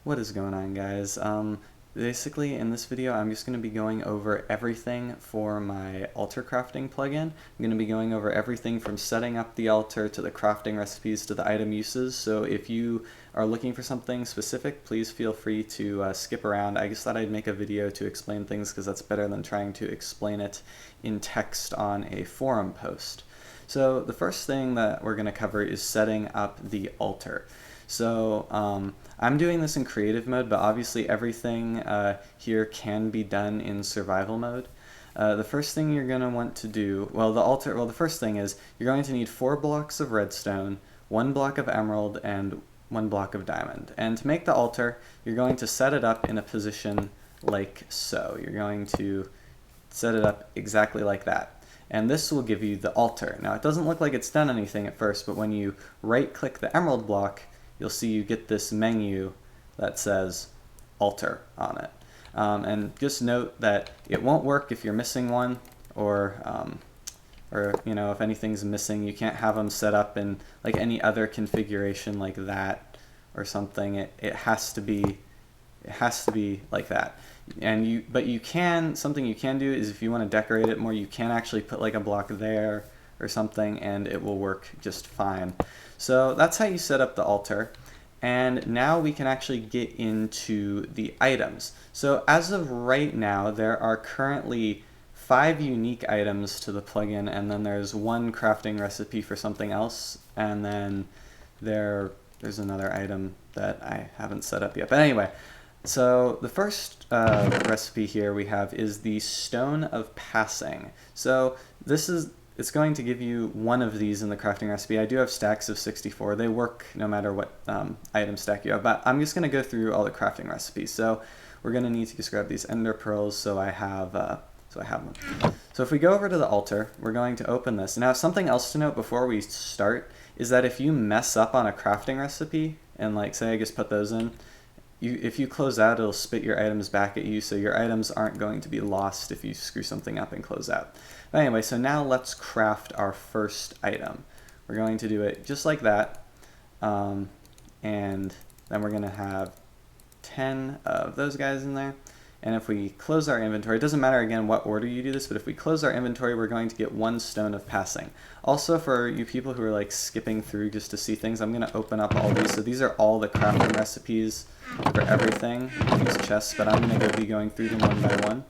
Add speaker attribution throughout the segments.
Speaker 1: What is going on, guys? Basically in this video I'm just going to be going over everything for my altar crafting plugin. I'm going to be going over everything from setting up the altar to the crafting recipes to the item uses. So if you are looking for something specific, please feel free to skip around. I just thought I'd make a video to explain things because that's better than trying to explain it in text on a forum post. So the first thing that we're going to cover is setting up the altar. So I'm doing this in creative mode, but obviously everything here can be done in survival mode. The first thing you're going to want to do, the first thing is you're going to need 4 blocks of redstone, 1 block of emerald, and 1 block of diamond. And to make the altar, you're going to set it up in a position like so. You're going to set it up exactly like that. And this will give you the altar. Now it doesn't look like it's done anything at first, but when you right click the emerald block, you'll see you get this menu that says altar on it. And just note that it won't work if you're missing one, or if anything's missing. You can't have them set up in like any other configuration like that or something. It has to be like that. And something you can do is if you want to decorate it more, you can actually put like a block there or something and it will work just fine. So that's how you set up the altar. And now we can actually get into the items. So as of right now, there are currently 5 unique items to the plugin, and then there's 1 crafting recipe for something else, and then there's another item that I haven't set up yet. But anyway, so the first recipe here we have is the Stone of Passing. So it's going to give you 1 of these in the crafting recipe. I do have stacks of 64. They work no matter what item stack you have, but I'm just going to go through all the crafting recipes. So we're going to need to just grab these ender pearls so I have them. So if we go over to the altar, we're going to open this. Now something else to note before we start is that if you mess up on a crafting recipe, and like say I just put those in, if you close out, it'll spit your items back at you, so your items aren't going to be lost if you screw something up and close out. But anyway, so now let's craft our first item. We're going to do it just like that, and then we're going to have 10 of those guys in there. And if we close our inventory, it doesn't matter again what order you do this, but if we close our inventory, we're going to get 1 Stone of Passing. Also, for you people who are like skipping through just to see things, I'm going to open up all these. So these are all the crafting recipes for everything, these chests, but I'm going to be going through them one by one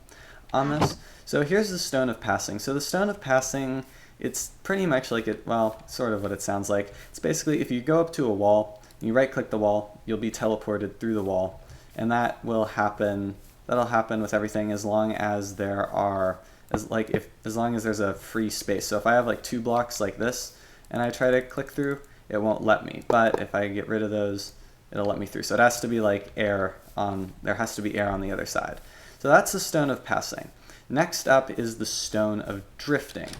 Speaker 1: on this. So here's the Stone of Passing. So the Stone of Passing, it's pretty much like sort of what it sounds like. It's basically if you go up to a wall, you right click the wall, you'll be teleported through the wall, and that'll happen with everything as long as as long as there's a free space. So if I have like 2 blocks like this and I try to click through, it won't let me. But if I get rid of those, it'll let me through. So it has to be like there has to be air on the other side. So that's the Stone of Passing. Next up is the Stone of Drifting.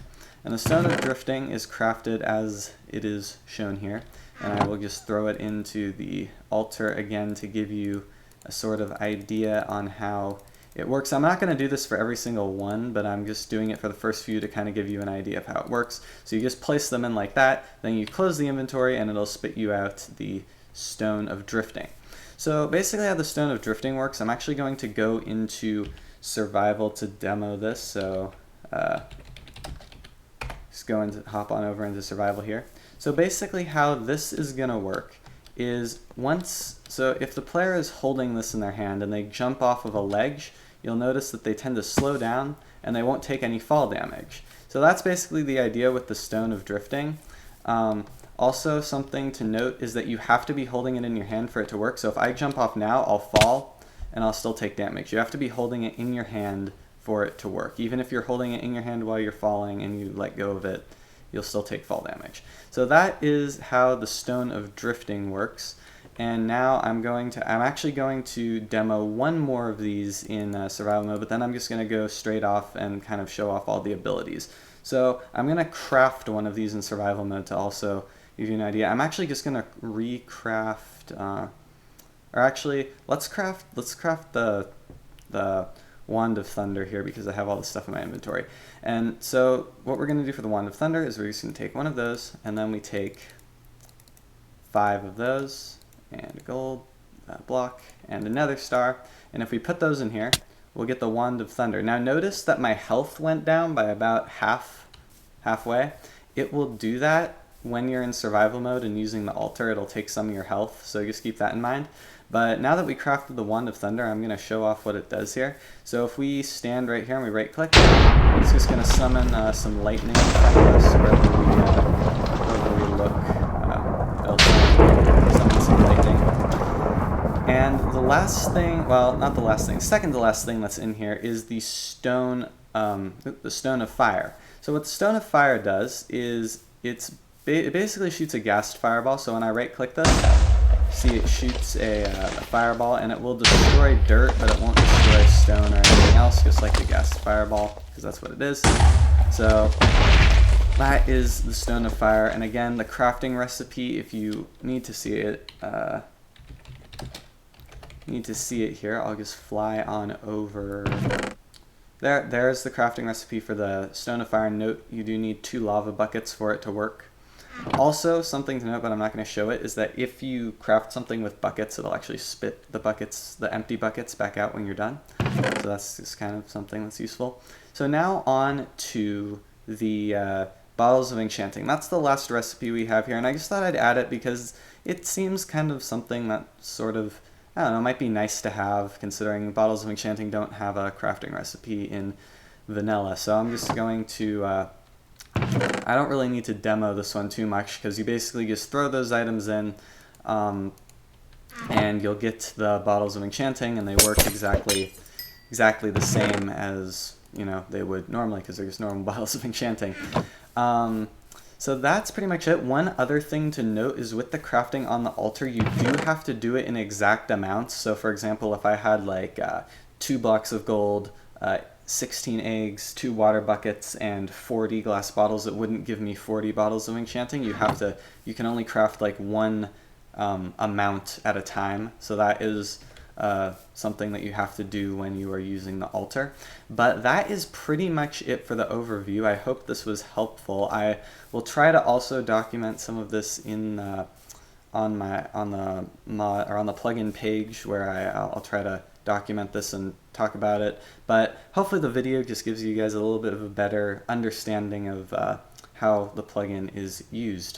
Speaker 1: And the Stone of Drifting is crafted as it is shown here. And I will just throw it into the altar again to give you a sort of idea on how it works. I'm not going to do this for every single one, but I'm just doing it for the first few to kind of give you an idea of how it works. So you just place them in like that, then you close the inventory and it'll spit you out the Stone of Drifting. So basically how the Stone of Drifting works, I'm actually going to go into survival to demo this. So just hop on over into survival here. So basically how this is going to work is if the player is holding this in their hand and they jump off of a ledge, you'll notice that they tend to slow down and they won't take any fall damage. So that's basically the idea with the Stone of Drifting. Also, something to note is that you have to be holding it in your hand for it to work. So if I jump off now, I'll fall and I'll still take damage. You have to be holding it in your hand for it to work. Even if you're holding it in your hand while you're falling and you let go of it, you'll still take fall damage. So that is how the Stone of Drifting works. And now I'm actually going to demo 1 more of these in survival mode, but then I'm just going to go straight off and kind of show off all the abilities. So I'm going to craft 1 of these in survival mode to also give you an idea. I'm actually just going to recraft, or actually let's craft the Wand of Thunder here because I have all the stuff in my inventory. And so what we're going to do for the Wand of Thunder is we're just going to take 1 of those, and then we take 5 of those, and gold, block and another star. And if we put those in here, we'll get the Wand of Thunder. Now notice that my health went down by about halfway. It will do that when you're in survival mode and using the altar. It'll take some of your health, so just keep that in mind. But now that we crafted the Wand of Thunder, I'm going to show off what it does here. So if we stand right here and we right click, it's just going to summon some lightning in front of us wherever we look. It'll summon some lightning. And the last thing, well, not the last thing, second to last thing that's in here is the Stone of Fire. So what the Stone of Fire does is it basically shoots a gassed fireball. So when I right click this, see it shoots a fireball, and it will destroy dirt, but it won't destroy stone or anything else, just like the gassed fireball, because that's what it is. So that is the Stone of Fire. And again, the crafting recipe, if you need to see it, here, I'll just fly on over. There's the crafting recipe for the Stone of Fire. Note, you do need 2 lava buckets for it to work. Also, something to note, but I'm not going to show it, is that if you craft something with buckets, it'll actually spit the empty buckets back out when you're done. So that's just kind of something that's useful. So now on to the Bottles of Enchanting. That's the last recipe we have here, and I just thought I'd add it because it seems kind of something that sort of, I don't know, might be nice to have, considering Bottles of Enchanting don't have a crafting recipe in vanilla. So I'm just going to, I don't really need to demo this one too much, because you basically just throw those items in, and you'll get the Bottles of Enchanting, and they work exactly the same as, you know, they would normally, because they're just normal Bottles of Enchanting. So that's pretty much it. One other thing to note is with the crafting on the altar, you do have to do it in exact amounts. So for example, if I had like 2 blocks of gold, 16 eggs, 2 water buckets, and 40 glass bottles, it wouldn't give me 40 Bottles of Enchanting. You can only craft like 1 amount at a time. So that is something that you have to do when you are using the altar. But that is pretty much it for the overview. I hope this was helpful. I will try to also document some of this in on the plugin page, where I'll try to document this and talk about it. But hopefully the video just gives you guys a little bit of a better understanding of how the plugin is used.